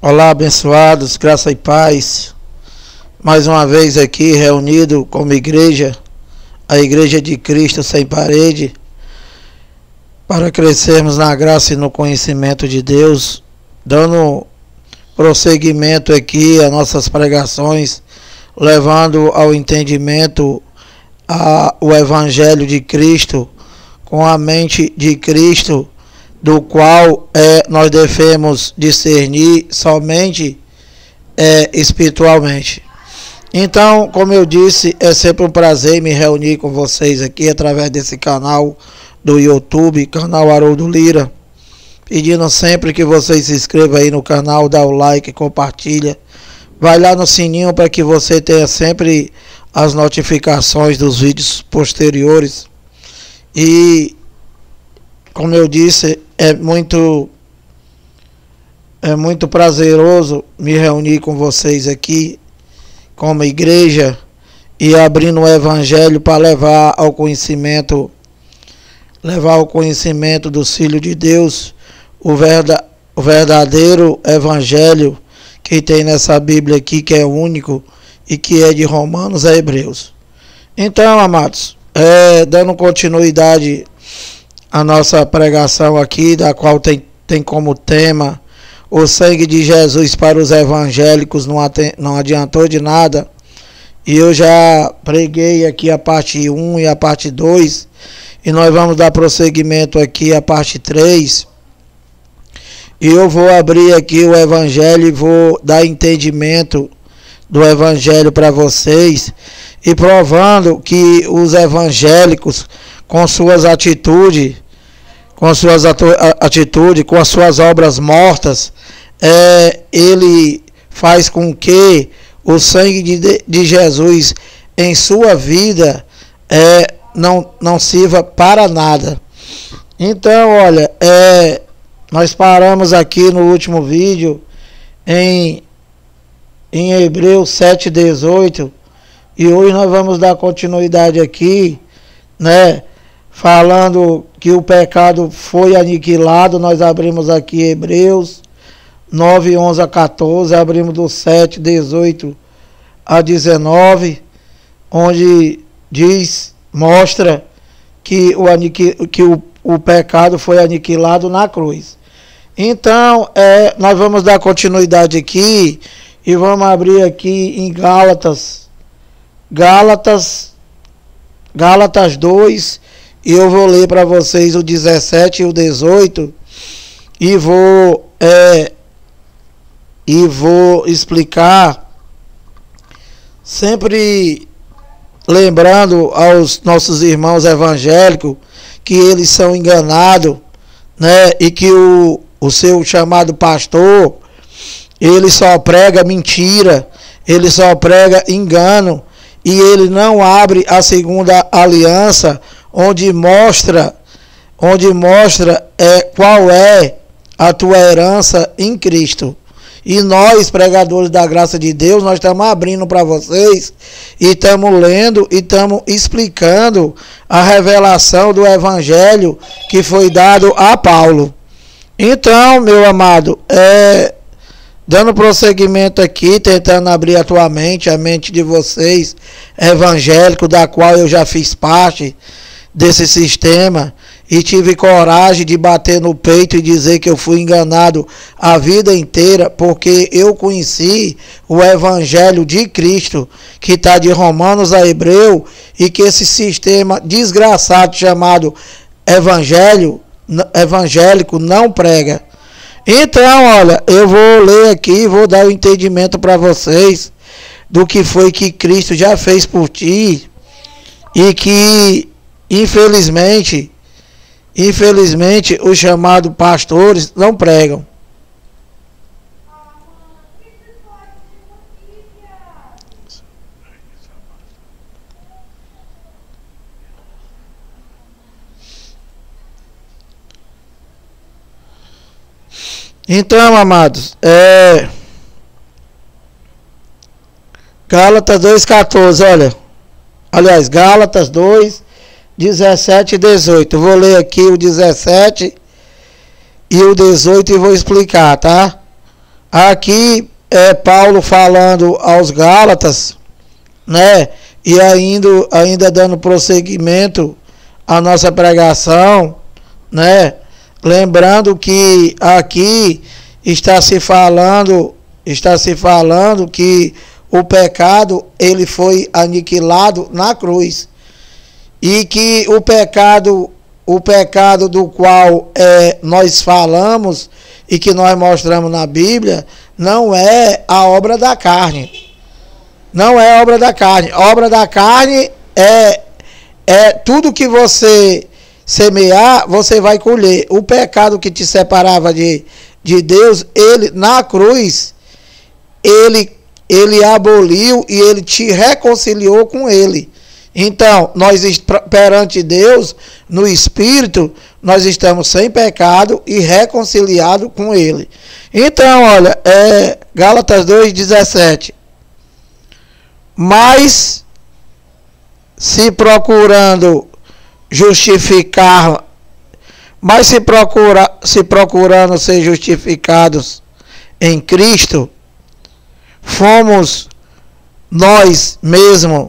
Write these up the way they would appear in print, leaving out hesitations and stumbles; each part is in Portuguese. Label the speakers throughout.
Speaker 1: Olá, abençoados, graça e paz. Mais uma vez aqui reunido como igreja, a Igreja de Cristo Sem Parede, para crescermos na graça e no conhecimento de Deus, dando prosseguimento aqui às nossas pregações, levando ao entendimento o Evangelho de Cristo, com a mente de Cristo, do qual nós devemos discernir somente espiritualmente. Então, como eu disse, é sempre um prazer me reunir com vocês aqui através desse canal do YouTube, canal Haroldo Lira, pedindo sempre que vocês se inscrevam aí no canal, dá o like, compartilha, vai lá no sininho para que você tenha sempre as notificações dos vídeos posteriores. E como eu disse, é muito prazeroso me reunir com vocês aqui como igreja e abrindo o Evangelho para levar ao conhecimento dos filhos de Deus, o verdadeiro Evangelho que tem nessa Bíblia aqui, que é único e que é de Romanos a Hebreus. Então, amados, dando continuidade a nossa pregação aqui, da qual tem como tema o sangue de Jesus para os evangélicos não adiantou de nada. E eu já preguei aqui a parte 1 e a parte 2, e nós vamos dar prosseguimento aqui à parte 3. E eu vou abrir aqui o Evangelho e vou dar entendimento do Evangelho para vocês, e provando que os evangélicos, com suas atitudes, com as suas obras mortas, ele faz com que o sangue de Jesus em sua vida não sirva para nada. Então, olha, nós paramos aqui no último vídeo em Hebreus 7:18, e hoje nós vamos dar continuidade aqui, né? Falando que o pecado foi aniquilado. Nós abrimos aqui Hebreus 9:11 a 14, abrimos do 7:18 a 19, onde mostra que o pecado foi aniquilado na cruz. Então, nós vamos dar continuidade aqui e vamos abrir aqui em Gálatas 2, e eu vou ler para vocês o 17 e o 18, e vou explicar, sempre lembrando aos nossos irmãos evangélicos que eles são enganados, né? E que o seu chamado pastor, ele só prega mentira, ele só prega engano, e ele não abre a segunda aliança, onde mostra qual é a tua herança em Cristo. E nós, pregadores da graça de Deus, nós estamos abrindo para vocês, e estamos lendo e estamos explicando a revelação do Evangelho que foi dado a Paulo. Então, meu amado, dando prosseguimento aqui, tentando abrir a tua mente, a mente de vocês, evangélico, da qual eu já fiz parte desse sistema, e tive coragem de bater no peito e dizer que eu fui enganado a vida inteira, porque eu conheci o Evangelho de Cristo, que está de Romanos a Hebreu, e que esse sistema desgraçado chamado evangélico não prega. Então, olha, eu vou ler aqui, vou dar o entendimento para vocês do que foi que Cristo já fez por ti, e que infelizmente os chamados pastores não pregam. Então, amados, Gálatas 2:14, olha. Aliás, Gálatas 2, 17 e 18. Vou ler aqui o 17 e o 18 e vou explicar, tá? Aqui é Paulo falando aos Gálatas, né? E ainda dando prosseguimento à nossa pregação, né? Lembrando que aqui está se falando que o pecado ele foi aniquilado na cruz e que o pecado do qual nós falamos e que nós mostramos na Bíblia não é a obra da carne. Não é obra da carne. A obra da carne é tudo que você semear, você vai colher. O pecado que te separava de Deus, ele na cruz, ele aboliu e ele te reconciliou com ele. Então, nós perante Deus, no Espírito, nós estamos sem pecado e reconciliado com ele. Então, olha, Gálatas 2:17. Mas se procurando ser justificados em Cristo, fomos nós mesmos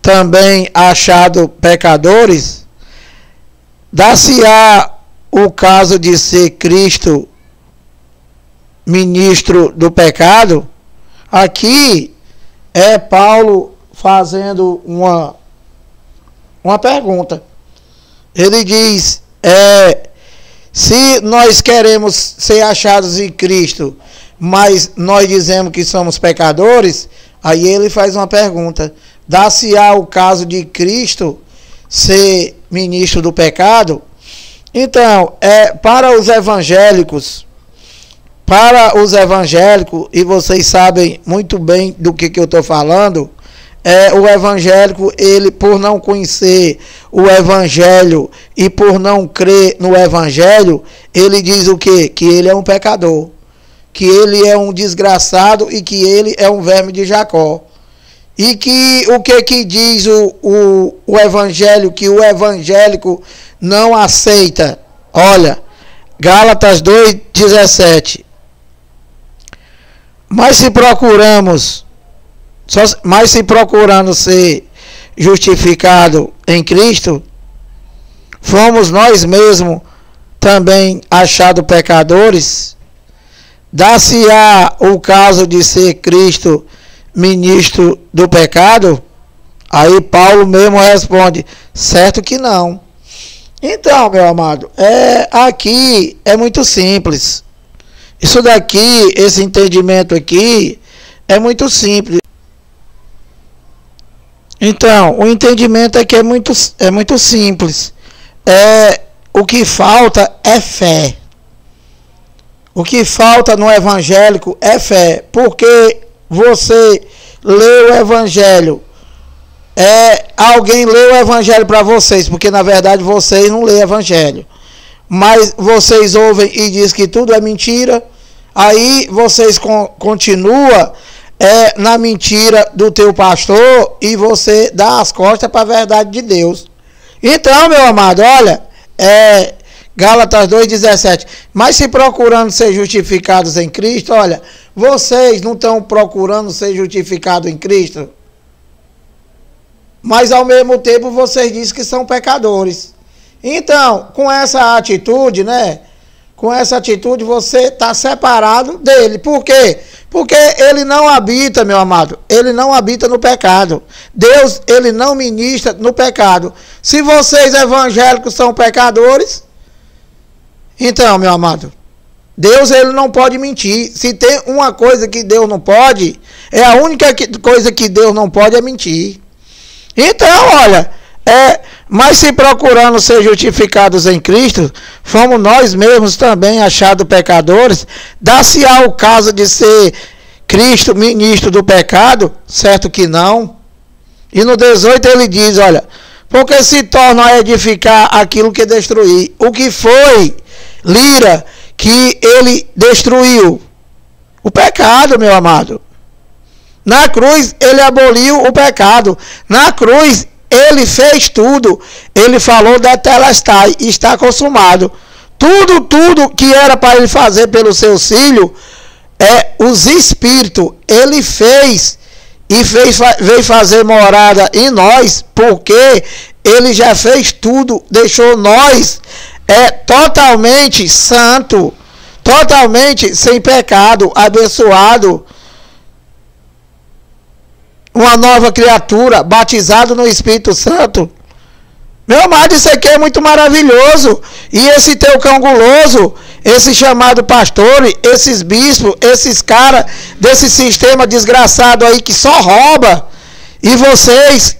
Speaker 1: também achados pecadores. Dá-se-á o caso de ser Cristo ministro do pecado? Aqui é Paulo fazendo uma pergunta. Ele diz, se nós queremos ser achados em Cristo, mas nós dizemos que somos pecadores, aí ele faz uma pergunta. Dá-se-á o caso de Cristo ser ministro do pecado? Então, para os evangélicos, e vocês sabem muito bem do que eu estou falando, o evangélico, ele por não conhecer o evangelho e por não crer no evangelho, ele diz o quê? Que ele é um pecador, que ele é um desgraçado e que ele é um verme de Jacó. E que o que diz o evangelho, que o evangélico não aceita? Olha, Gálatas 2:17. Mas se procurando ser justificado em Cristo, fomos nós mesmos também achados pecadores? Dá-se-á o caso de ser Cristo ministro do pecado? Aí Paulo mesmo responde, certo que não. Então, meu amado, aqui é muito simples. Isso daqui, esse entendimento aqui, é muito simples. Então, o entendimento aqui é muito simples. O que falta é fé. O que falta no evangélico é fé. Porque você lê o evangelho. Alguém lê o evangelho para vocês. Porque na verdade vocês não lêem o evangelho. Mas vocês ouvem e dizem que tudo é mentira. Aí vocês continuam na mentira do teu pastor e você dá as costas para a verdade de Deus. Então, meu amado, olha, Gálatas 2:17. Mas se procurando ser justificados em Cristo, olha, vocês não estão procurando ser justificados em Cristo, mas ao mesmo tempo vocês dizem que são pecadores. Então, com essa atitude, né? Com essa atitude você está separado dele. Por quê? Porque ele não habita, meu amado, ele não habita no pecado. Deus, ele não ministra no pecado. Se vocês evangélicos são pecadores, então, meu amado, Deus, ele não pode mentir. Se tem uma coisa que Deus não pode, a única coisa que Deus não pode é mentir. Então, olha, mas se procurando ser justificados em Cristo, fomos nós mesmos também achados pecadores. Dá-se-á o caso de ser Cristo ministro do pecado? Certo que não. E no 18 ele diz, olha, porque se torna a edificar aquilo que destruir. O que foi, Lira, que ele destruiu? O pecado, meu amado. Na cruz ele aboliu o pecado. Na cruz ele fez tudo. Ele falou da telestai, está consumado. Tudo que era para ele fazer pelos seus filhos, os espíritos, ele fez e veio fazer morada em nós, porque ele já fez tudo, deixou nós totalmente santo, totalmente sem pecado, abençoado, uma nova criatura, batizado no Espírito Santo. Meu amado, isso aqui é muito maravilhoso. E esse teu cão guloso, esse chamado pastor, esses bispos, esses caras desse sistema desgraçado aí que só rouba, e vocês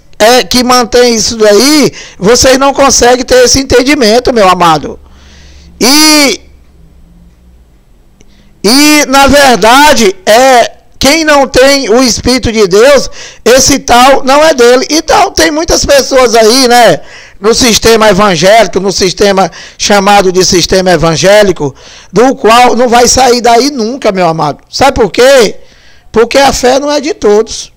Speaker 1: que mantêm isso daí, vocês não conseguem ter esse entendimento, meu amado. E na verdade, quem não tem o Espírito de Deus, esse tal não é dele. Então, tem muitas pessoas aí, né, no sistema evangélico, no sistema chamado de sistema evangélico, do qual não vai sair daí nunca, meu amado. Sabe por quê? Porque a fé não é de todos.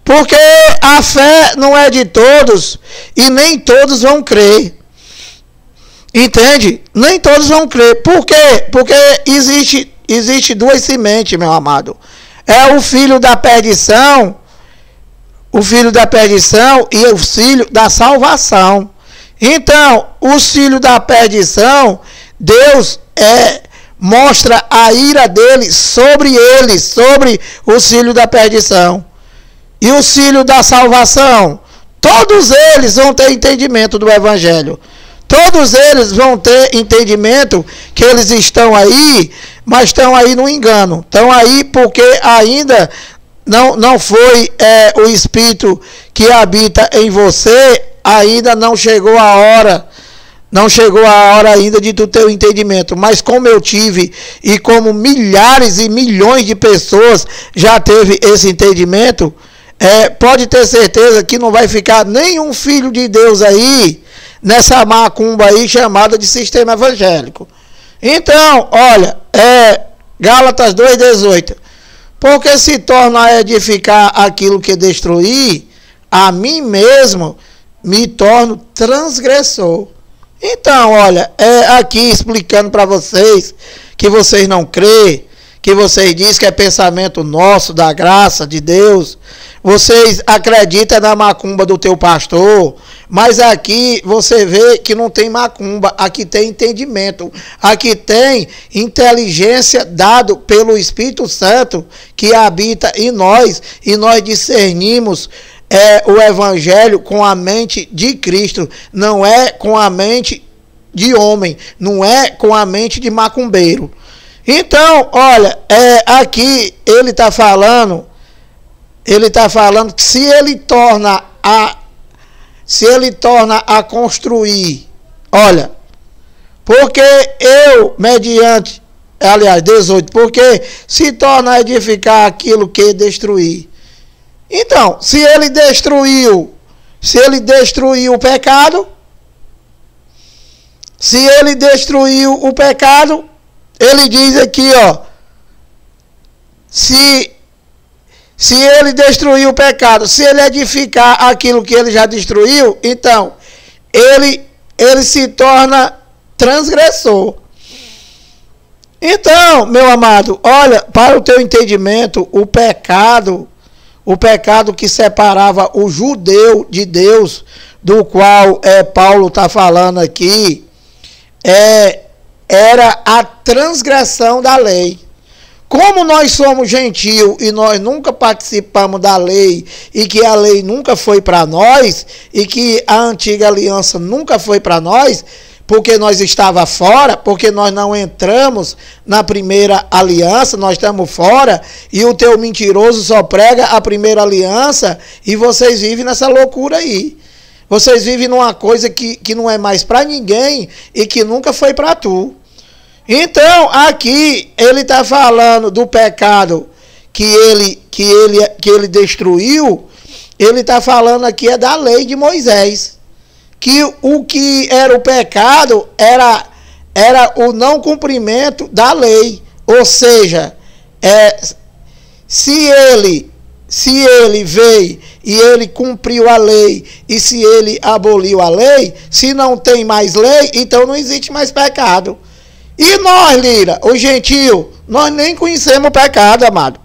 Speaker 1: Porque a fé não é de todos e nem todos vão crer. Entende? Nem todos vão crer. Por quê? Porque existe duas sementes, meu amado. É o filho da perdição, e o filho da salvação. Então, os filhos da perdição, Deus mostra a ira dele sobre eles, sobre os filhos da perdição. E os filhos da salvação, todos eles vão ter entendimento do evangelho. Todos eles vão ter entendimento que eles estão aí, mas estão aí no engano. Estão aí porque ainda não foi o Espírito que habita em você, ainda não chegou a hora. Não chegou a hora ainda de tu ter o entendimento. Mas como eu tive e como milhares e milhões de pessoas já teve esse entendimento, pode ter certeza que não vai ficar nenhum filho de Deus aí nessa macumba aí chamada de sistema evangélico. Então, olha, Gálatas 2,18. Porque se torna a edificar aquilo que destruí, a mim mesmo me torno transgressor. Então, olha, aqui explicando para vocês que vocês não crêem, que vocês dizem que é pensamento nosso, da graça de Deus. Vocês acreditam na macumba do teu pastor, mas aqui você vê que não tem macumba, aqui tem entendimento, aqui tem inteligência dado pelo Espírito Santo que habita em nós, e nós discernimos o evangelho com a mente de Cristo, não é com a mente de homem, não é com a mente de macumbeiro. Então, olha, aqui ele está falando que se ele torna a construir, olha, porque eu, mediante, aliás, 18, porque se torna a edificar aquilo que destruir. Então, se ele destruiu o pecado, ele diz aqui, ó, se ele destruir o pecado, se ele edificar aquilo que ele já destruiu, então ele se torna transgressor. Então, meu amado, olha, para o teu entendimento, o pecado que separava o judeu de Deus, do qual Paulo está falando aqui, era a transgressão da lei. Como nós somos gentios e nós nunca participamos da lei, e que a lei nunca foi para nós, e que a antiga aliança nunca foi para nós, porque nós estávamos fora, porque nós não entramos na primeira aliança, nós estamos fora, e o teu mentiroso só prega a primeira aliança, e vocês vivem nessa loucura aí. Vocês vivem numa coisa que não é mais para ninguém e que nunca foi para tu. Então, aqui, ele está falando do pecado que ele destruiu, ele está falando aqui da lei de Moisés. Que o que era o pecado era o não cumprimento da lei. Ou seja, se ele veio e ele cumpriu a lei, e se ele aboliu a lei, se não tem mais lei, então não existe mais pecado. E nós, Lira, os gentios, nós nem conhecemos o pecado, amado.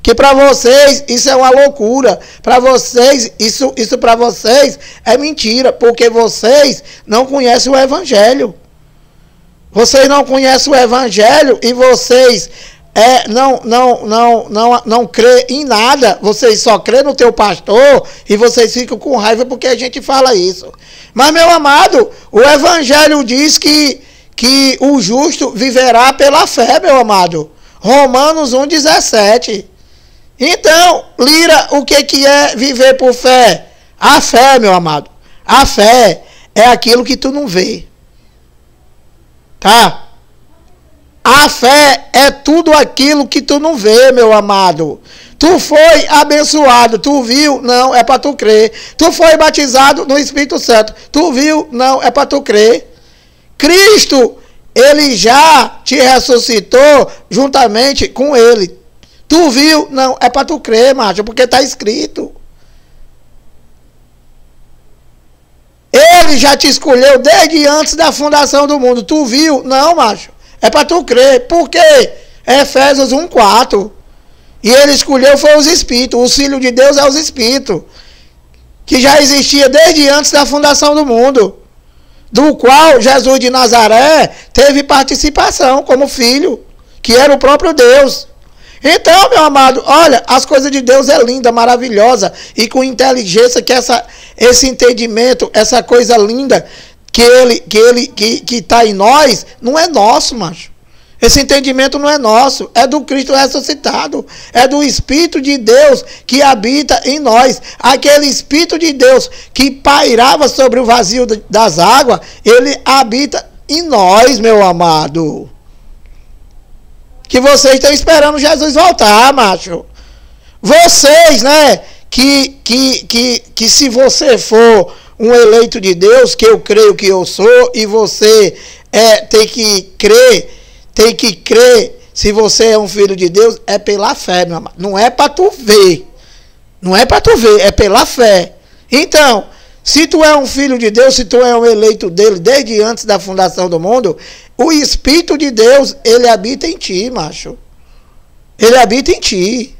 Speaker 1: Que para vocês isso é uma loucura. Para vocês, isso para vocês é mentira. Porque vocês não conhecem o Evangelho. Vocês não conhecem o Evangelho e vocês não crê em nada. Vocês só crê no teu pastor e vocês ficam com raiva porque a gente fala isso. Mas, meu amado, o Evangelho diz que o justo viverá pela fé, meu amado. Romanos 1,17. Então, Lira, o que é viver por fé? A fé, meu amado. A fé é aquilo que tu não vê. Tá? A fé é tudo aquilo que tu não vê, meu amado. Tu foi abençoado, tu viu? Não, é para tu crer. Tu foi batizado no Espírito Santo. Tu viu? Não, é para tu crer. Cristo, ele já te ressuscitou juntamente com ele. Tu viu? Não, é para tu crer, macho, porque está escrito. Ele já te escolheu desde antes da fundação do mundo. Tu viu? Não, macho. É para tu crer. Por quê? Efésios 1,4. E ele escolheu foi os Espíritos. O Filho de Deus é os Espíritos. Que já existia desde antes da fundação do mundo. Do qual Jesus de Nazaré teve participação como filho. Que era o próprio Deus. Então, meu amado, olha, as coisas de Deus é linda, maravilhosa, e com inteligência que esse entendimento, essa coisa linda que está em nós, não é nosso, macho. Esse entendimento não é nosso, é do Cristo ressuscitado, é do Espírito de Deus que habita em nós. Aquele Espírito de Deus que pairava sobre o vazio das águas, ele habita em nós, meu amado. Que vocês estão esperando Jesus voltar, macho. Vocês, né, que se você for um eleito de Deus, que eu creio que eu sou, e você tem que crer, se você é um filho de Deus, é pela fé, meu amado. Não é para tu ver. Não é para tu ver, é pela fé. Então, se tu é um filho de Deus, se tu é um eleito dele desde antes da fundação do mundo, o Espírito de Deus, ele habita em ti, macho. Ele habita em ti.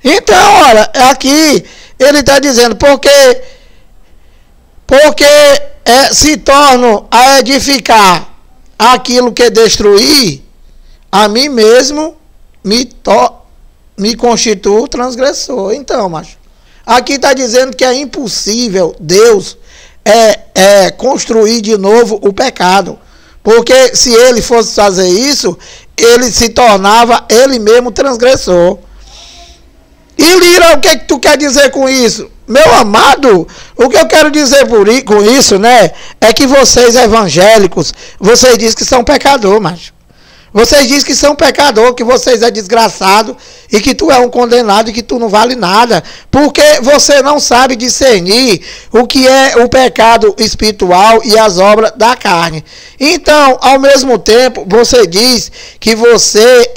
Speaker 1: Então, olha, aqui ele está dizendo, porque se torno a edificar aquilo que destruir, a mim mesmo me constituo transgressor. Então, macho, aqui está dizendo que é impossível Deus construir de novo o pecado. Porque se ele fosse fazer isso, ele se tornava ele mesmo transgressor. E Lira, o que tu quer dizer com isso? Meu amado, o que eu quero dizer com isso, né? É que vocês evangélicos, vocês dizem que são pecador, macho. Vocês dizem que são pecador, que vocês é desgraçado e que tu é um condenado e que tu não vale nada. Porque você não sabe discernir o que é o pecado espiritual e as obras da carne. Então, ao mesmo tempo, você diz que você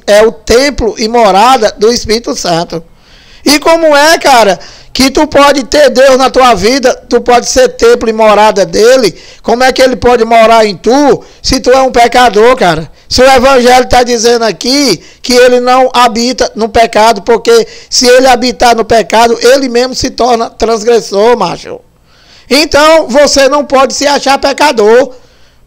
Speaker 1: é o templo e morada do Espírito Santo. E como é, cara, que tu pode ter Deus na tua vida, tu pode ser templo e morada dele, como é que ele pode morar em tu, se tu é um pecador, cara? Se o Evangelho está dizendo aqui que ele não habita no pecado, porque se ele habitar no pecado, ele mesmo se torna transgressor, macho. Então, você não pode se achar pecador,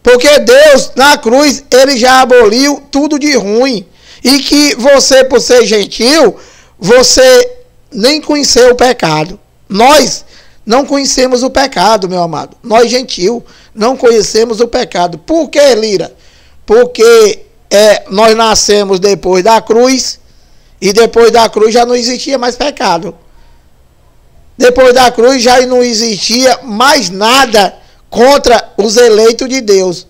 Speaker 1: porque Deus, na cruz, ele já aboliu tudo de ruim. E que você, por ser gentil, você nem conheceu o pecado. Nós não conhecemos o pecado, meu amado. Nós, gentil, não conhecemos o pecado. Por que, Lira? Porque nós nascemos depois da cruz, e depois da cruz já não existia mais pecado. Depois da cruz já não existia mais nada contra os eleitos de Deus.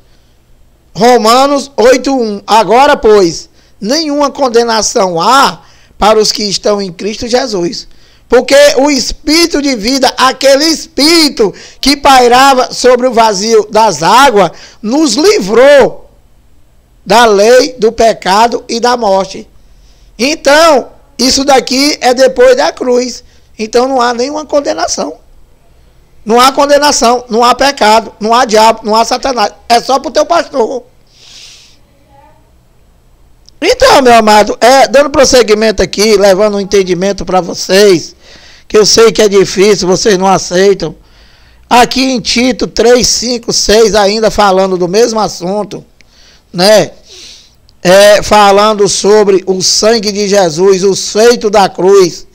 Speaker 1: Romanos 8:1. Agora, pois, nenhuma condenação há para os que estão em Cristo Jesus. Porque o Espírito de vida, aquele Espírito que pairava sobre o vazio das águas, nos livrou da lei, do pecado e da morte. Então, isso daqui é depois da cruz. Então não há nenhuma condenação. Não há condenação, não há pecado, não há diabo, não há Satanás. É só para o teu pastor. Então, meu amado, dando prosseguimento aqui, levando um entendimento para vocês, que eu sei que é difícil, vocês não aceitam. Aqui em Tito 3, 5, 6, ainda falando do mesmo assunto, né? Falando sobre o sangue de Jesus, o feito da cruz,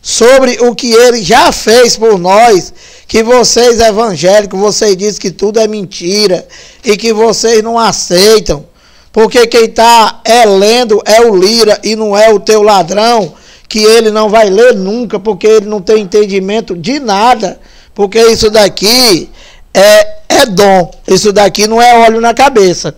Speaker 1: sobre o que ele já fez por nós, que vocês evangélicos, vocês dizem que tudo é mentira e que vocês não aceitam, porque quem está lendo é o Lira e não é o teu ladrão, que ele não vai ler nunca, porque ele não tem entendimento de nada, porque isso daqui é dom, isso daqui não é óleo na cabeça.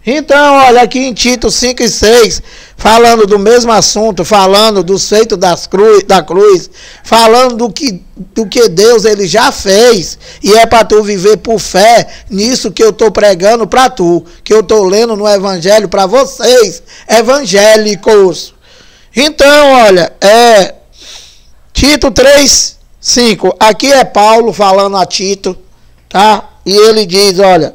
Speaker 1: Então, olha, aqui em Tito 5 e 6, falando do mesmo assunto, falando dos feitos da cruz, falando do que Deus ele já fez, e é para tu viver por fé nisso que eu estou pregando para tu, que eu estou lendo no Evangelho para vocês, evangélicos. Então, olha, Tito 3, 5, aqui é Paulo falando a Tito, tá? E ele diz, olha...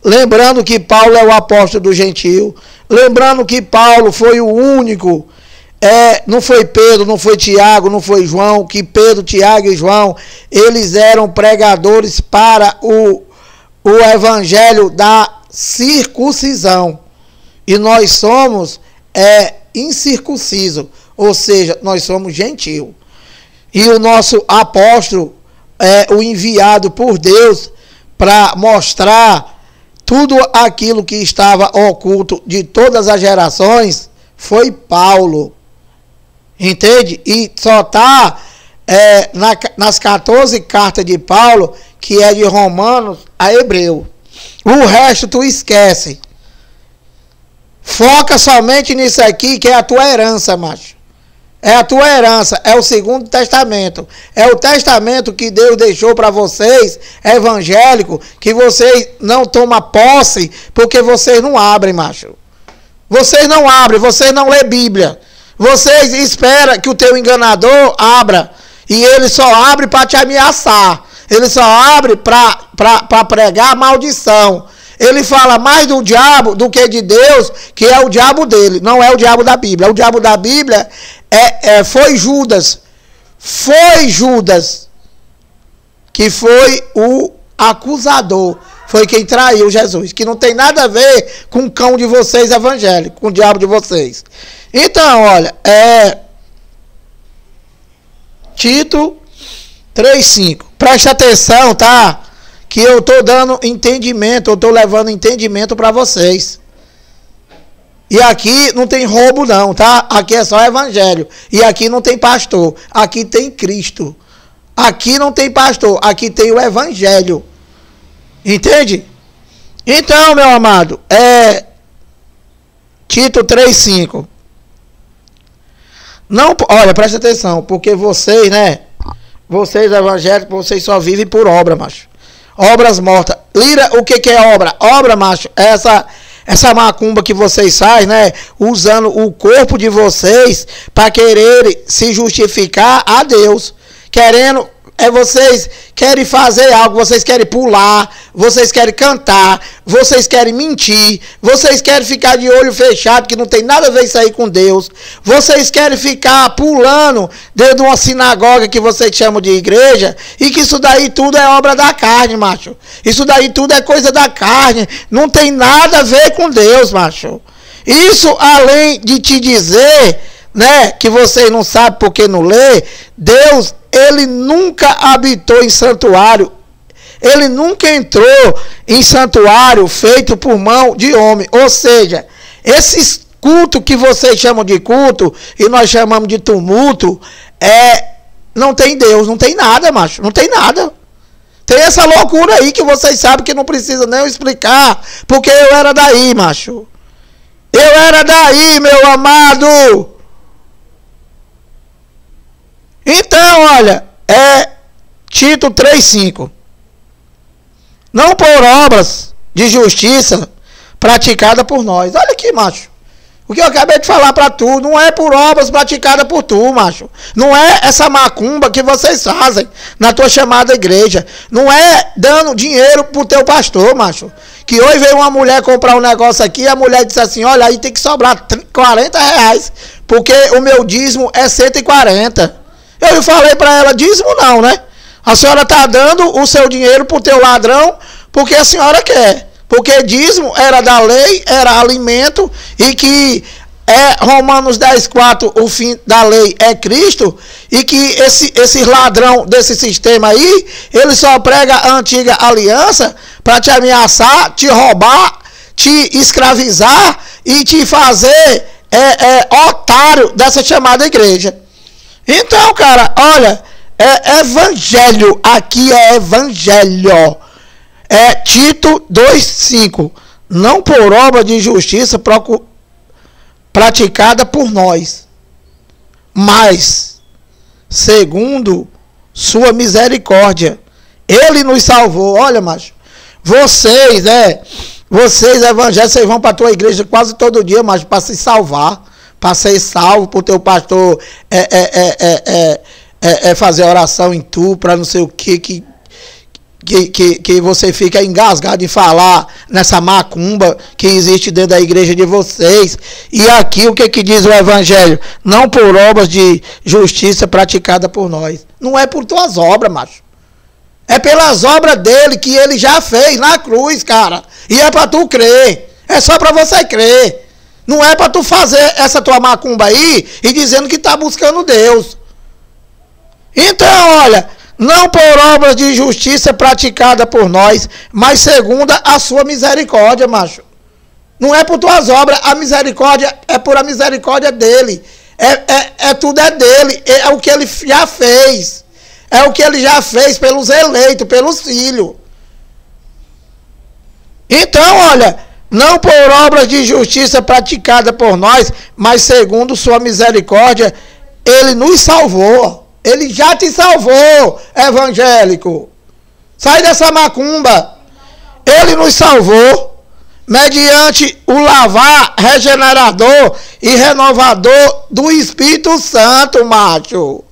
Speaker 1: Lembrando que Paulo é o apóstolo do gentio. Lembrando que Paulo foi o único. Não foi Pedro, não foi Tiago, não foi João. Que Pedro, Tiago e João, eles eram pregadores para o evangelho da circuncisão. E nós somos incircunciso. Ou seja, nós somos gentio. E o nosso apóstolo o enviado por Deus para mostrar tudo aquilo que estava oculto de todas as gerações foi Paulo. Entende? E só está nas 14 cartas de Paulo, que é de Romanos a Hebreu. O resto tu esquece. Foca somente nisso aqui, que é a tua herança, macho. É a tua herança, é o segundo testamento. É o testamento que Deus deixou para vocês, evangélico, que vocês não tomam posse, porque vocês não abrem, macho. Vocês não abrem, vocês não lê Bíblia. Vocês esperam que o teu enganador abra, e ele só abre para te ameaçar. Ele só abre para pregar maldição. Ele fala mais do diabo do que de Deus, que é o diabo dele, não é o diabo da Bíblia. O diabo da Bíblia foi Judas. Foi Judas, que foi o acusador. Foi quem traiu Jesus, que não tem nada a ver com o cão de vocês evangélicos, com o diabo de vocês. Então, olha, Tito 3,5. Presta atenção, tá? Que eu estou dando entendimento, eu estou levando entendimento para vocês. E aqui não tem roubo não, tá? Aqui é só evangelho. E aqui não tem pastor, aqui tem Cristo. Aqui não tem pastor, aqui tem o evangelho. Entende? Então, meu amado, Tito 3,5. Não, olha, presta atenção, porque vocês, né? Vocês evangélicos, vocês só vivem por obra, macho. Obras mortas. Lira, o que é obra? Obra, macho, é essa macumba que vocês fazem, né? Usando o corpo de vocês para quererem se justificar a Deus. Querendo, vocês querem fazer algo, vocês querem pular, vocês querem cantar, vocês querem mentir, vocês querem ficar de olho fechado, que não tem nada a ver isso aí com Deus. Vocês querem ficar pulando dentro de uma sinagoga que vocês chamam de igreja, e que isso daí tudo é obra da carne, macho. Isso daí tudo é coisa da carne, não tem nada a ver com Deus, macho. Isso, além de te dizer, né, que vocês não sabem porque não lê, Deus, ele nunca habitou em santuário. Ele nunca entrou em santuário feito por mão de homem. Ou seja, esses cultos que vocês chamam de culto e nós chamamos de tumulto, não tem Deus, não tem nada, macho, não tem nada. Tem essa loucura aí que vocês sabem que não precisa nem eu explicar, porque eu era daí, macho. Eu era daí, meu amado. Então, olha, Tito 3,5. Não por obras de justiça praticada por nós. Olha aqui, macho. O que eu acabei de falar para tu, não é por obras praticadas por tu, macho. Não é essa macumba que vocês fazem na tua chamada igreja. Não é dando dinheiro pro teu pastor, macho. Que hoje veio uma mulher comprar um negócio aqui, a mulher disse assim, olha, aí tem que sobrar R$40, porque o meu dízimo é 140. Eu falei para ela, dízimo não, né? A senhora está dando o seu dinheiro para o teu ladrão porque a senhora quer. Porque dízimo era da lei, era alimento, e que Romanos 10,4, o fim da lei é Cristo, e que esse ladrão desse sistema aí, ele só prega a antiga aliança para te ameaçar, te roubar, te escravizar e te fazer otário dessa chamada igreja. Então, cara, olha, evangelho, aqui é evangelho. Tito 2,5, não por obra de justiça praticada por nós, mas segundo sua misericórdia, ele nos salvou. Olha, macho, vocês evangélicos, vocês vão para a tua igreja quase todo dia, macho, para se salvar, para ser salvo, para o teu pastor fazer oração em tu, para não sei o que você fica engasgado em falar nessa macumba que existe dentro da igreja de vocês. E aqui o que diz o evangelho? Não por obras de justiça praticada por nós. Não é por tuas obras, macho. É pelas obras dele que ele já fez na cruz, cara. E é para tu crer. É só para você crer. Não é para tu fazer essa tua macumba aí e dizendo que tá buscando Deus. Então, olha, não por obras de justiça praticada por nós, mas segundo a sua misericórdia, macho. Não é por tuas obras, a misericórdia é por a misericórdia dele. Tudo é dele, é o que ele já fez. É o que ele já fez pelos eleitos, pelos filhos. Então, olha, não por obras de justiça praticada por nós, mas segundo sua misericórdia, ele nos salvou. Ele já te salvou, evangélico. Sai dessa macumba. Ele nos salvou mediante o lavar regenerador e renovador do Espírito Santo, macho.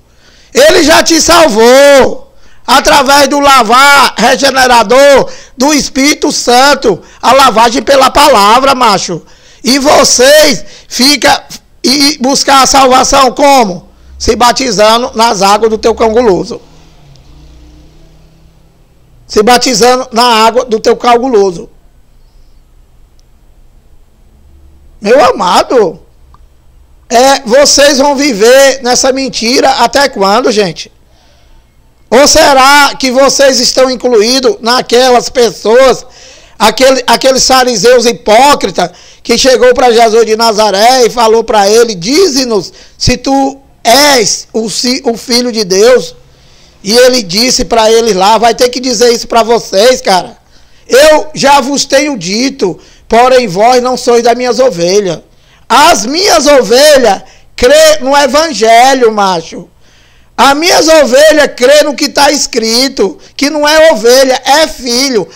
Speaker 1: Ele já te salvou através do lavar regenerador do Espírito Santo, a lavagem pela palavra, macho. E vocês ficam e buscar a salvação como? Se batizando nas águas do teu canguloso. Se batizando na água do teu canguloso. Meu amado, vocês vão viver nessa mentira até quando, gente? Ou será que vocês estão incluídos naquelas pessoas, aqueles fariseus hipócritas, que chegou para Jesus de Nazaré e falou para ele, dize-nos se tu és o Filho de Deus. E ele disse para eles lá, vai ter que dizer isso para vocês, cara. Eu já vos tenho dito, porém vós não sois das minhas ovelhas. As minhas ovelhas crê no evangelho, macho. As minhas ovelhas crê no que está escrito, que não é ovelha, é filho.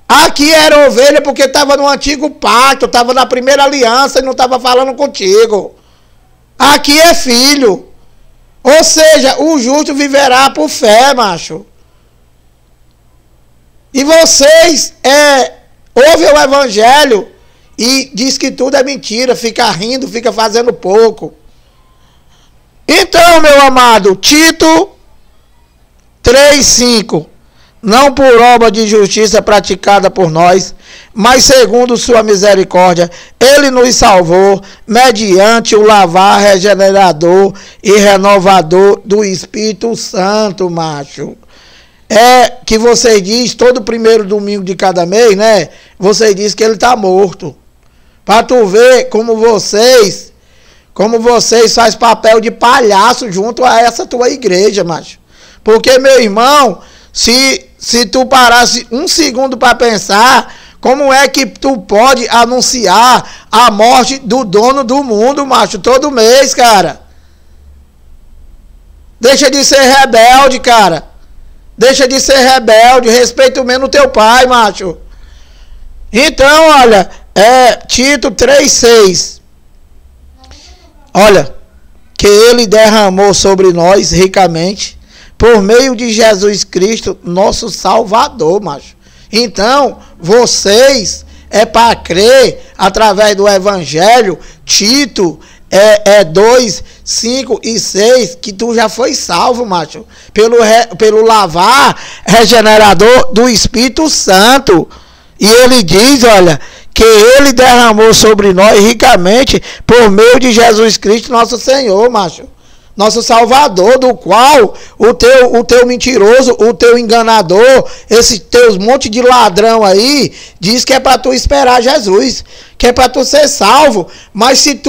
Speaker 1: Aqui era ovelha porque estava no antigo pacto, estava na primeira aliança e não estava falando contigo. Aqui é filho. Ou seja, o justo viverá por fé, macho. E vocês ouvem o evangelho e diz que tudo é mentira, fica rindo, fica fazendo pouco. Então, meu amado, Tito 3,5. Não por obra de justiça praticada por nós, mas segundo sua misericórdia, ele nos salvou, mediante o lavar regenerador e renovador do Espírito Santo, macho. Que você diz, todo primeiro domingo de cada mês, né? Você diz que ele está morto. Para tu ver como vocês fazem papel de palhaço junto a essa tua igreja, macho. Porque, meu irmão, se tu parasse um segundo para pensar, como é que tu pode anunciar a morte do dono do mundo, macho, todo mês, cara? Deixa de ser rebelde, cara. Deixa de ser rebelde, respeita menos o teu pai, macho. Então, olha, Tito 3,6. Olha, que ele derramou sobre nós ricamente, por meio de Jesus Cristo, nosso Salvador, macho. Então, vocês é para crer através do Evangelho. Tito 2, 5 e 6, que tu já foi salvo, macho, pelo lavar regenerador do Espírito Santo. E ele diz, olha, que ele derramou sobre nós ricamente por meio de Jesus Cristo, nosso Senhor, macho. Nosso Salvador, do qual o teu mentiroso, o teu enganador, esses teus monte de ladrão aí, diz que é para tu esperar Jesus, que é para tu ser salvo. Mas se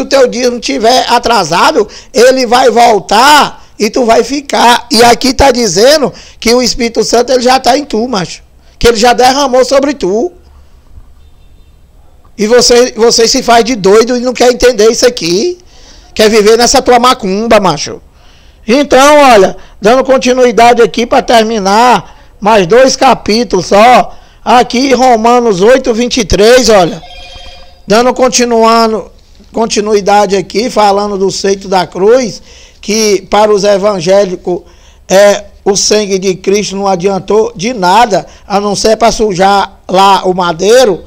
Speaker 1: o teu dia não estiver atrasado, ele vai voltar e tu vai ficar. E aqui está dizendo que o Espírito Santo ele já está em tu, macho. Que ele já derramou sobre tu. E você se faz de doido e não quer entender isso aqui. Quer viver nessa tua macumba, macho. Então, olha, dando continuidade aqui para terminar, mais 2 capítulos só. Aqui, Romanos 8, 23, olha. Dando continuidade aqui, falando do seito da cruz, que para os evangélicos o sangue de Cristo não adiantou de nada, a não ser para sujar lá o madeiro.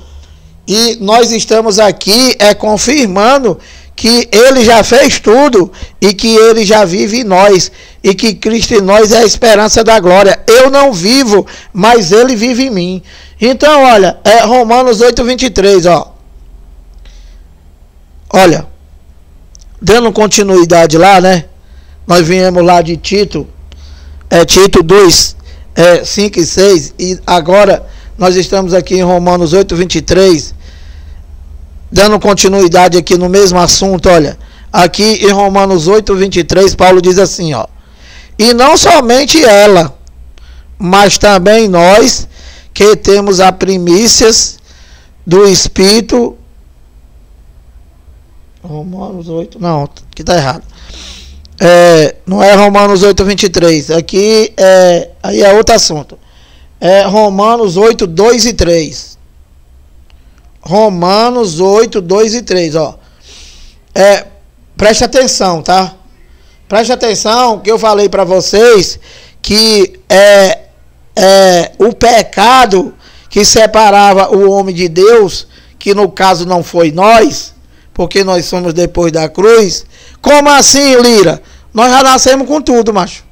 Speaker 1: E nós estamos aqui confirmando que ele já fez tudo e que ele já vive em nós e que Cristo em nós é a esperança da glória. Eu não vivo, mas ele vive em mim. Então, olha, Romanos 8, 23, ó. Olha, dando continuidade lá, né? Nós viemos lá de Tito, Tito 2, 5 e 6, e agora nós estamos aqui em Romanos 8, 23, dando continuidade aqui no mesmo assunto. Olha, aqui em Romanos 8, 23, Paulo diz assim, ó: e não somente ela, mas também nós, que temos as primícias do Espírito. Romanos 8, não, aqui está errado. Não é Romanos 8, 23, aqui aí é outro assunto. Romanos 8, 2 e 3. Romanos 8, 2 e 3, ó. Preste atenção, tá? Preste atenção que eu falei para vocês que o pecado que separava o homem de Deus, que no caso não foi nós, porque nós somos depois da cruz. Como assim, Lira? Nós já nascemos com tudo, macho.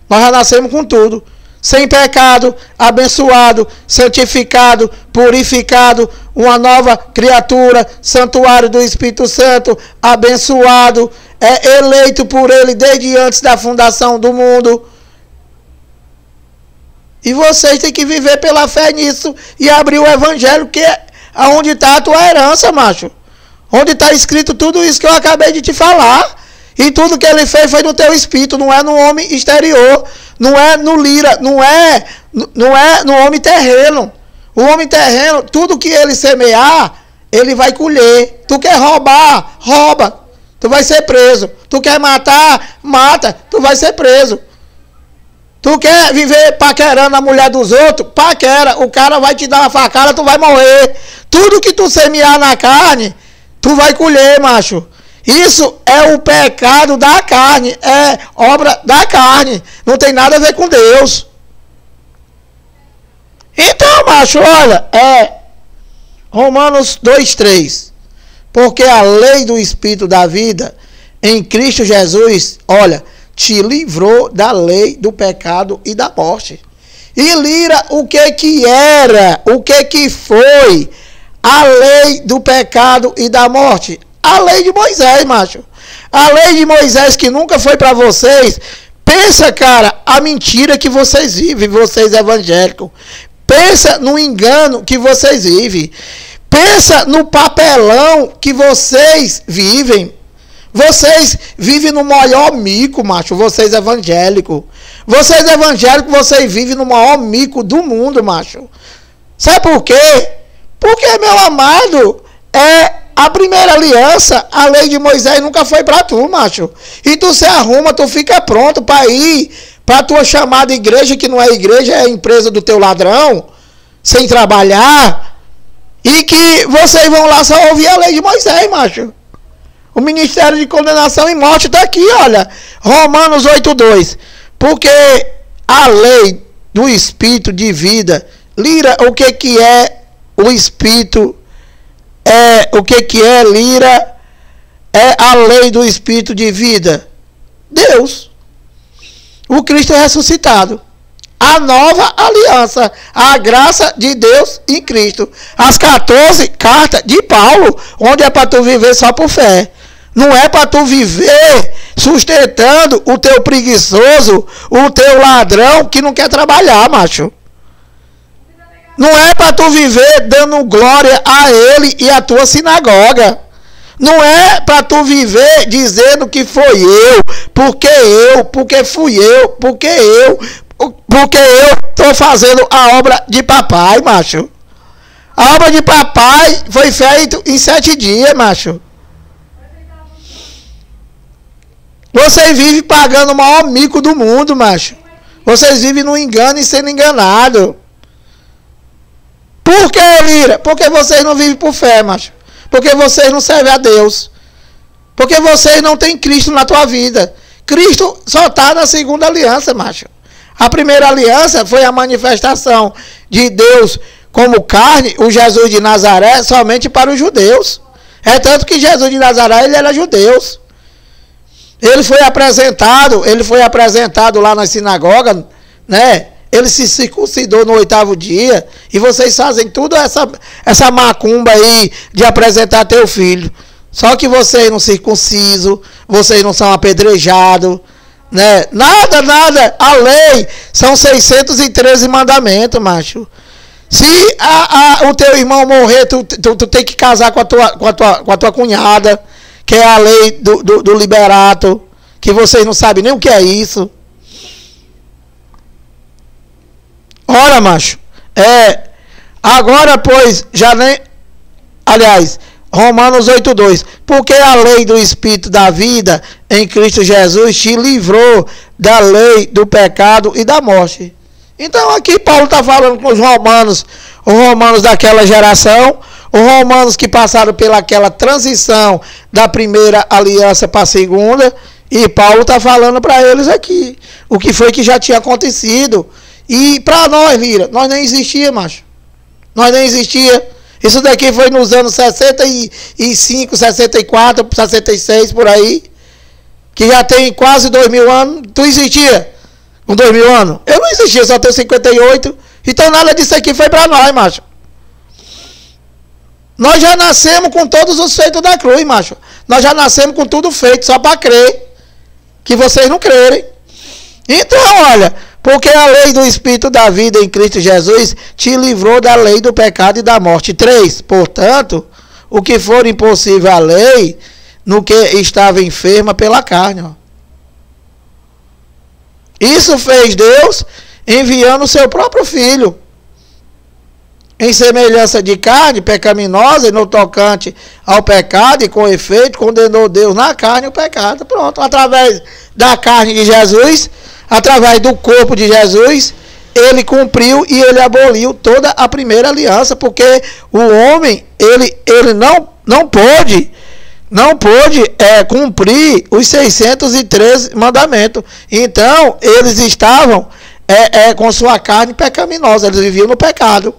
Speaker 1: Nós já nascemos com tudo. Sem pecado, abençoado, santificado, purificado, uma nova criatura, santuário do Espírito Santo, abençoado, eleito por ele desde antes da fundação do mundo. E vocês têm que viver pela fé nisso e abrir o Evangelho, que é onde está a tua herança, macho. Onde está escrito tudo isso que eu acabei de te falar. E tudo que ele fez foi no teu espírito, não é no homem exterior, não é no Lira, não é no homem terreno. O homem terreno, tudo que ele semear, ele vai colher. Tu quer roubar, rouba, tu vai ser preso. Tu quer matar, mata, tu vai ser preso. Tu quer viver paquerando a mulher dos outros, paquera, o cara vai te dar uma facada, tu vai morrer. Tudo que tu semear na carne, tu vai colher, macho. Isso é o pecado da carne, é obra da carne, não tem nada a ver com Deus. Então, macho, olha, Romanos 2:3, porque a lei do Espírito da vida em Cristo Jesus, olha, te livrou da lei do pecado e da morte. E Lira, o que era, o que foi a lei do pecado e da morte? A lei de Moisés, macho. A lei de Moisés que nunca foi para vocês. Pensa, cara, a mentira que vocês vivem, vocês evangélicos. Pensa no engano que vocês vivem. Pensa no papelão que vocês vivem. Vocês vivem no maior mico, macho. Vocês evangélicos. Vocês evangélicos, vocês vivem no maior mico do mundo, macho. Sabe por quê? Porque, meu amado, a primeira aliança, a lei de Moisés nunca foi para tu, macho. E tu se arruma, tu fica pronto para ir para tua chamada igreja, que não é igreja, é a empresa do teu ladrão, sem trabalhar. E que vocês vão lá só ouvir a lei de Moisés, macho. O ministério de condenação e morte está aqui, olha. Romanos 8:2. Porque a lei do Espírito de vida, Lira, o que é o Espírito o que é, Lira? É a lei do Espírito de vida? Deus. O Cristo ressuscitado. A nova aliança. A graça de Deus em Cristo. As 14 cartas de Paulo, onde é para tu viver só por fé. Não é para tu viver sustentando o teu preguiçoso, o teu ladrão que não quer trabalhar, macho. Não é para tu viver dando glória a ele e a tua sinagoga. Não é para tu viver dizendo que foi eu, porque fui eu, porque eu estou fazendo a obra de papai, macho. A obra de papai foi feita em 7 dias, macho. Vocês vivem pagando o maior mico do mundo, macho. Vocês vivem no engano e sendo enganados. Por que, Lira? Porque vocês não vivem por fé, macho. Porque vocês não servem a Deus. Porque vocês não têm Cristo na tua vida. Cristo só está na segunda aliança, macho. A primeira aliança foi a manifestação de Deus como carne, o Jesus de Nazaré, somente para os judeus. É tanto que Jesus de Nazaré, ele era judeu. Ele foi apresentado lá na sinagoga, né? Ele se circuncidou no 8º dia. E vocês fazem tudo essa macumba aí de apresentar teu filho. Só que vocês não circuncisam, vocês não são apedrejados, né? Nada. A lei são 613 mandamentos, macho. Se o teu irmão morrer, tu tem que casar com a tua cunhada, que é a lei do liberato, que vocês não sabem nem o que é isso. Ora, macho, agora, pois, já nem... Aliás, Romanos 8:2. Porque a lei do Espírito da vida em Cristo Jesus te livrou da lei do pecado e da morte. Então, aqui Paulo está falando com os romanos daquela geração, os romanos que passaram pelaquela transição da primeira aliança para a segunda, e Paulo está falando para eles aqui o que foi que já tinha acontecido. E para nós, Lira, nós nem existia, macho. Nós nem existia. Isso daqui foi nos anos 65, 64, 66, por aí. Que já tem quase 2000 anos. Tu existia com 2000 anos? Eu não existia, só tenho 58. Então nada disso aqui foi para nós, macho. Nós já nascemos com todos os feitos da cruz, macho. Nós já nascemos com tudo feito, só para crer. Que vocês não crerem. Então, olha... Porque a lei do Espírito da vida em Cristo Jesus te livrou da lei do pecado e da morte. 3. Portanto, o que for impossível à lei, no que estava enferma pela carne. Ó. Isso fez Deus enviando o seu próprio Filho. Em semelhança de carne pecaminosa e no tocante ao pecado, e com efeito condenou Deus na carne o pecado. Pronto, através da carne de Jesus... Através do corpo de Jesus, ele cumpriu e ele aboliu toda a primeira aliança, porque o homem, ele não pôde cumprir os 613 mandamentos. Então, eles estavam com sua carne pecaminosa, eles viviam no pecado.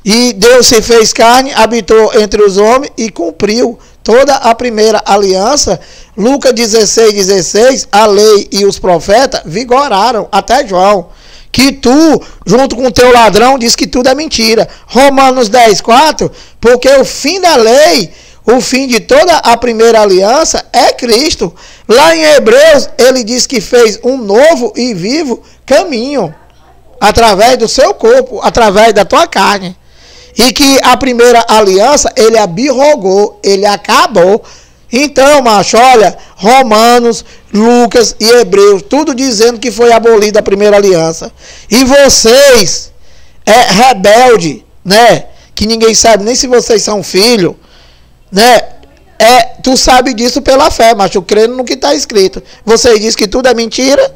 Speaker 1: E Deus se fez carne, habitou entre os homens e cumpriu toda a primeira aliança. Lucas 16:16, a lei e os profetas vigoraram até João. Que tu, junto com o teu ladrão, diz que tudo é mentira. Romanos 10:4, porque o fim da lei, o fim de toda a primeira aliança é Cristo. Lá em Hebreus, ele diz que fez um novo e vivo caminho, através do seu corpo, através da tua carne. E que a primeira aliança, ele abrogou, ele acabou. Então, macho, olha, Romanos, Lucas e Hebreus, tudo dizendo que foi abolida a primeira aliança. E vocês, rebelde, né? Que ninguém sabe nem se vocês são filho, né? Tu sabe disso pela fé, macho, crendo no que está escrito. Vocês dizem que tudo é mentira,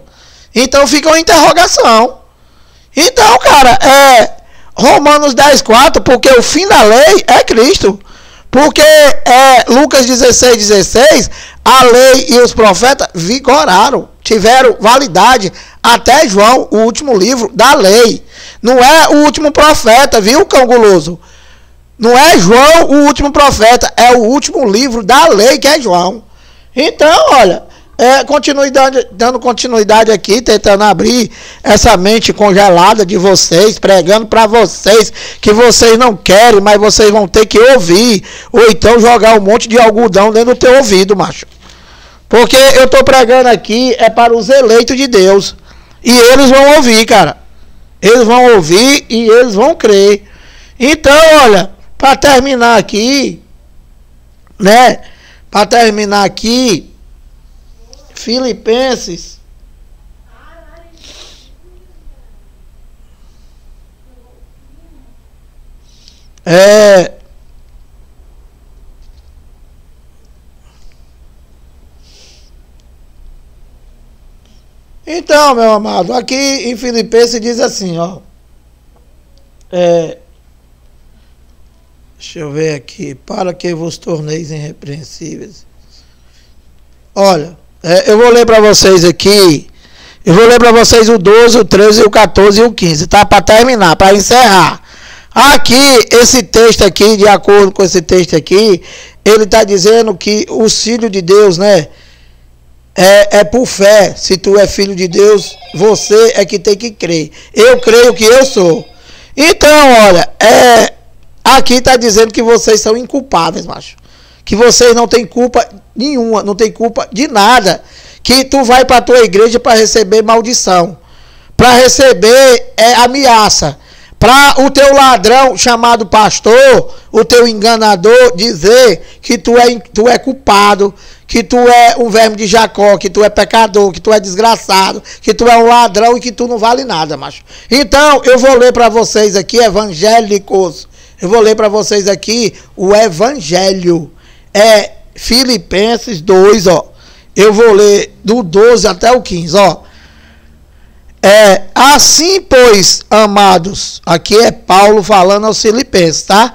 Speaker 1: então fica uma interrogação. Então, cara, Romanos 10:4, porque o fim da lei é Cristo. Porque Lucas 16:16, a lei e os profetas vigoraram, tiveram validade até João, o último livro da lei. Não é o último profeta, viu, cão guloso? Não é João o último profeta, é o último livro da lei que é João. Então, olha, dando continuidade aqui, tentando abrir essa mente congelada de vocês, pregando para vocês que vocês não querem, mas vocês vão ter que ouvir, ou então jogar um monte de algodão dentro do teu ouvido, macho. Porque eu estou pregando aqui é para os eleitos de Deus, e eles vão ouvir, cara. Eles vão ouvir e eles vão crer. Então, olha, para terminar aqui, né? Para terminar aqui, Filipenses. Então, meu amado, aqui em Filipenses diz assim, ó. Deixa eu ver aqui. Para que vos torneis irrepreensíveis. Olha, eu vou ler para vocês aqui. Eu vou ler para vocês o 12, o 13, o 14 e o 15, tá? Para terminar, para encerrar. Aqui, esse texto aqui, de acordo com esse texto aqui, ele está dizendo que o filho de Deus, né? É por fé. Se tu é filho de Deus, você é que tem que crer. Eu creio que eu sou. Então, olha, aqui está dizendo que vocês são inculpáveis, macho. Que vocês não têm culpa nenhuma, não tem culpa de nada. Que tu vai para a tua igreja para receber maldição. Para receber ameaça. Para o teu ladrão chamado pastor, o teu enganador, dizer que tu é culpado, que tu é um verme de Jacó, que tu é pecador, que tu é desgraçado, que tu é um ladrão e que tu não vale nada, macho. Então, eu vou ler para vocês aqui, evangélicos, eu vou ler para vocês aqui o evangelho. Filipenses 2, ó. Eu vou ler do 12 até o 15, ó. Assim, pois, amados, aqui é Paulo falando aos Filipenses, tá?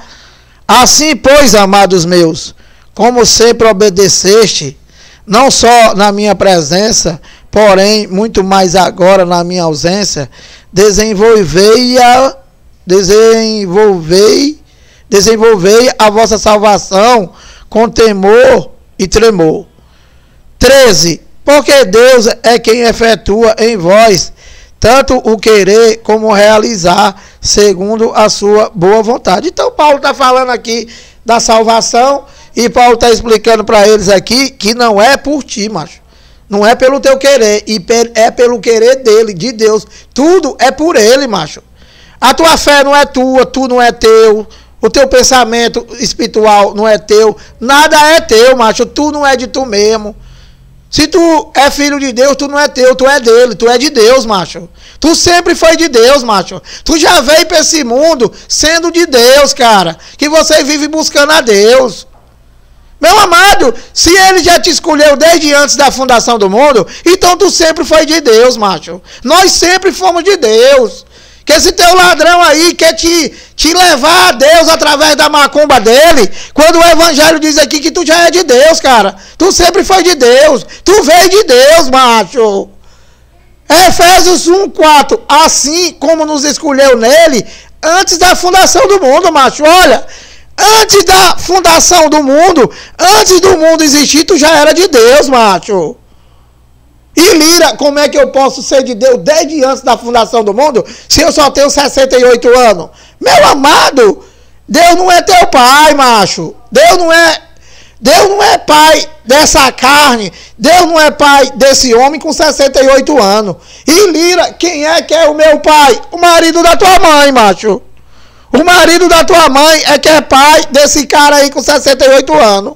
Speaker 1: Assim, pois, amados meus, como sempre obedeceste, não só na minha presença, porém, muito mais agora na minha ausência, desenvolvei a vossa salvação com temor e tremor. 13. Porque Deus é quem efetua em vós tanto o querer como o realizar, segundo a sua boa vontade. Então, Paulo está falando aqui da salvação, e Paulo está explicando para eles aqui que não é por ti, macho. Não é pelo teu querer, é pelo querer dele, de Deus. Tudo é por ele, macho. A tua fé não é tua, tu não é teu. O teu pensamento espiritual não é teu. Nada é teu, macho. Tu não é de tu mesmo. Se tu é filho de Deus, tu não é teu, tu é dele, tu é de Deus, macho. Tu sempre foi de Deus, macho. Tu já veio para esse mundo sendo de Deus, cara. Que você vive buscando a Deus. Meu amado, se ele já te escolheu desde antes da fundação do mundo, então tu sempre foi de Deus, macho. Nós sempre fomos de Deus. Que esse teu ladrão aí quer te levar a Deus através da macumba dele, quando o evangelho diz aqui que tu já é de Deus, cara. Tu sempre foi de Deus. Tu veio de Deus, macho. Efésios 1:4. Assim como nos escolheu nele antes da fundação do mundo, macho. Olha, antes da fundação do mundo, antes do mundo existir, tu já era de Deus, macho. E Lira, como é que eu posso ser de Deus desde antes da fundação do mundo, se eu só tenho 68 anos? Meu amado, Deus não é teu pai, macho. Deus não é pai dessa carne. Deus não é pai desse homem com 68 anos. E Lira, quem é que é o meu pai? O marido da tua mãe, macho. O marido da tua mãe é que é pai desse cara aí com 68 anos.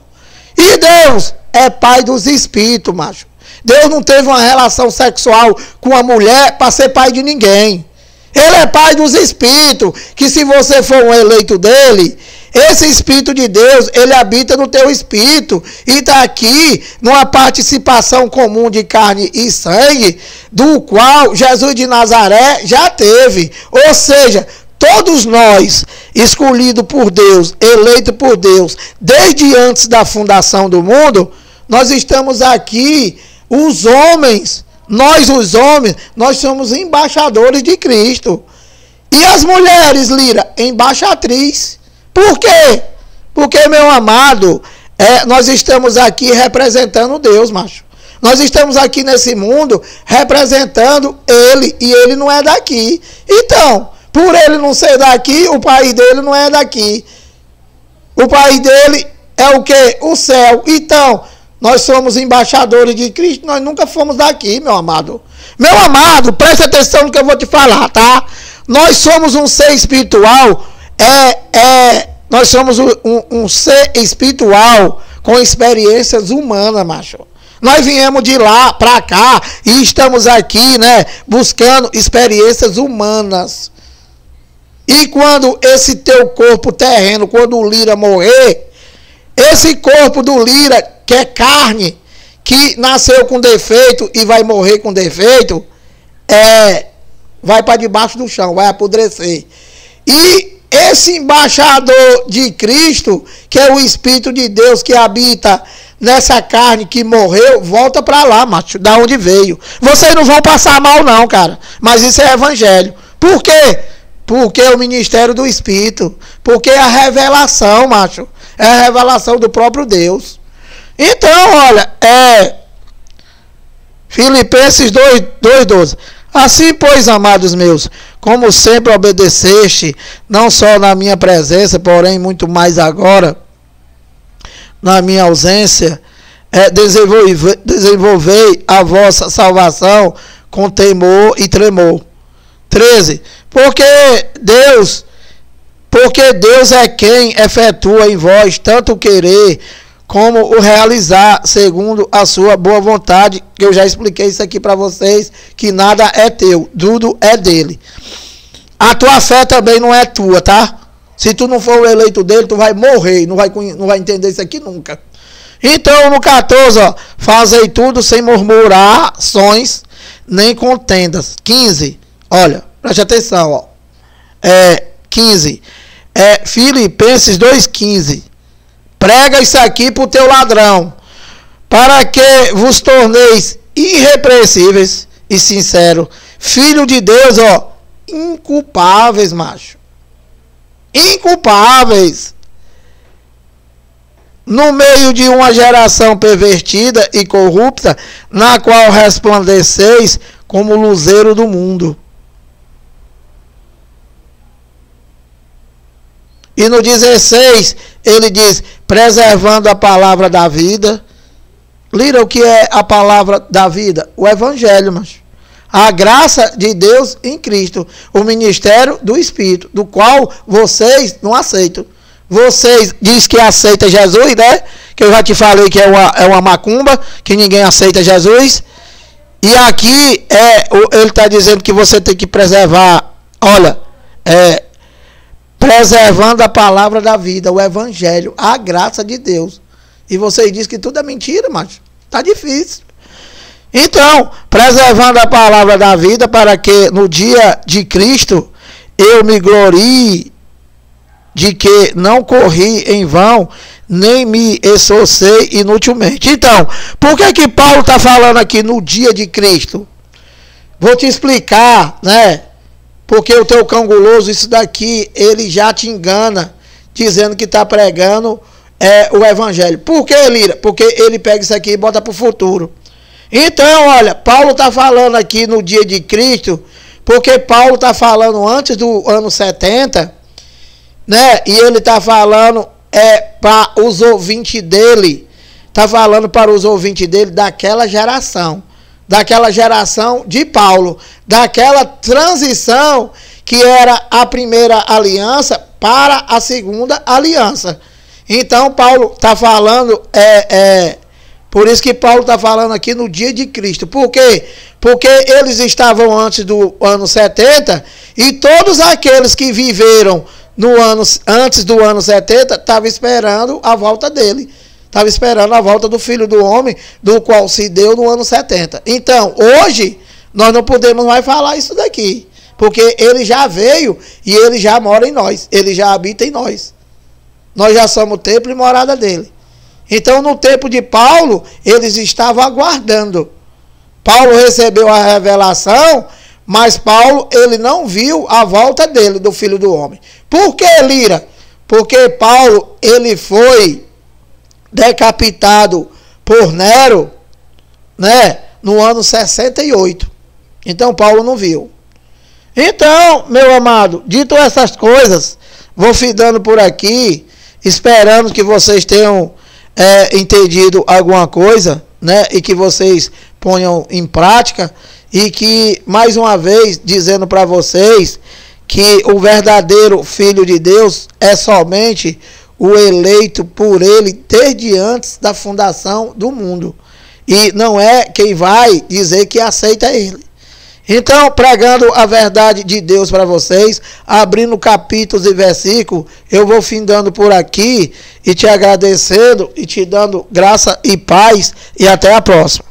Speaker 1: E Deus é pai dos espíritos, macho. Deus não teve uma relação sexual com a mulher para ser pai de ninguém. Ele é pai dos espíritos, que se você for um eleito dele, esse Espírito de Deus, ele habita no teu espírito e está aqui numa participação comum de carne e sangue, do qual Jesus de Nazaré já teve. Ou seja, todos nós, escolhidos por Deus, eleitos por Deus, desde antes da fundação do mundo, nós estamos aqui, os homens Nós, os homens, nós somos embaixadores de Cristo. E as mulheres, Lira, embaixatriz. Por quê? Porque, meu amado, nós estamos aqui representando Deus, macho. Nós estamos aqui nesse mundo representando Ele, e Ele não é daqui. Então, por Ele não ser daqui, o país dele não é daqui. O país dele é o quê? O céu. Então, nós somos embaixadores de Cristo, nós nunca fomos daqui, meu amado. Meu amado, preste atenção no que eu vou te falar, tá? Nós somos um ser espiritual, nós somos um ser espiritual com experiências humanas, macho. Nós viemos de lá para cá e estamos aqui, né, buscando experiências humanas. E quando esse teu corpo terreno, quando o Lira morrer, esse corpo do Lira, que é carne, que nasceu com defeito e vai morrer com defeito, vai para debaixo do chão, vai apodrecer. E esse embaixador de Cristo, que é o Espírito de Deus que habita nessa carne que morreu, volta para lá, macho, da onde veio. Vocês não vão passar mal não, cara, mas isso é evangelho. Por quê? Porque é o ministério do Espírito, porque é a revelação, macho, é a revelação do próprio Deus. Então, olha, Filipenses 2:12. Assim, pois, amados meus, como sempre obedeceste, não só na minha presença, porém muito mais agora, na minha ausência, desenvolvei a vossa salvação com temor e tremor. 13. Porque Deus é quem efetua em vós tanto o querer como o realizar, segundo a sua boa vontade, que eu já expliquei isso aqui para vocês, que nada é teu, tudo é dele. A tua fé também não é tua, tá? Se tu não for o eleito dele, tu vai morrer, não vai entender isso aqui nunca. Então, no 14, ó, fazei tudo sem murmurações, nem contendas. 15, olha, preste atenção, ó. 15, Filipenses 2:15. Prega isso aqui pro teu ladrão, para que vos torneis irrepreensíveis e sinceros, filho de Deus, ó, inculpáveis, macho. Inculpáveis. No meio de uma geração pervertida e corrupta, na qual resplandeceis como o luzeiro do mundo. E no 16, ele diz, preservando a palavra da vida. Lira, o que é a palavra da vida? O evangelho, macho. A graça de Deus em Cristo. O ministério do Espírito, do qual vocês não aceitam. Vocês dizem que aceitam Jesus, né? Que eu já te falei que é uma macumba, que ninguém aceita Jesus. E aqui ele está dizendo que você tem que preservar, olha, preservando a palavra da vida, o evangelho, a graça de Deus. E vocês dizem que tudo é mentira, macho. Tá difícil. Então, preservando a palavra da vida, para que no dia de Cristo eu me glorie de que não corri em vão, nem me esforcei inutilmente. Então, por que Paulo está falando aqui no dia de Cristo? Vou te explicar, né? Porque o teu cão guloso, isso daqui, ele já te engana, dizendo que está pregando o evangelho. Por que, Lira? Porque ele pega isso aqui e bota para o futuro. Então, olha, Paulo está falando aqui no dia de Cristo, porque Paulo está falando antes do ano 70, né? E ele está falando para os ouvintes dele, está falando para os ouvintes dele daquela geração de Paulo, daquela transição que era a primeira aliança para a segunda aliança. Então Paulo está falando, por isso que Paulo está falando aqui no dia de Cristo. Por quê? Porque eles estavam antes do ano 70 e todos aqueles que viveram antes do ano 70 estavam esperando a volta dele. Estava esperando a volta do Filho do Homem, do qual se deu no ano 70. Então, hoje, nós não podemos mais falar isso daqui. Porque ele já veio e ele já mora em nós. Ele já habita em nós. Nós já somos o templo e morada dele. Então, no tempo de Paulo, eles estavam aguardando Paulo recebeu a revelação, mas Paulo, ele não viu a volta dele, do Filho do Homem. Por que, Lira? Porque Paulo, ele foi decapitado por Nero, né, no ano 68. Então Paulo não viu. Então, meu amado, dito essas coisas, vou findando por aqui, esperando que vocês tenham entendido alguma coisa, né, e que vocês ponham em prática, e que, mais uma vez, dizendo para vocês que o verdadeiro Filho de Deus é somente o eleito por ele desde antes da fundação do mundo, e não é quem vai dizer que aceita ele. Então, pregando a verdade de Deus para vocês, abrindo capítulos e versículos, eu vou findando por aqui e te agradecendo e te dando graça e paz, e até a próxima.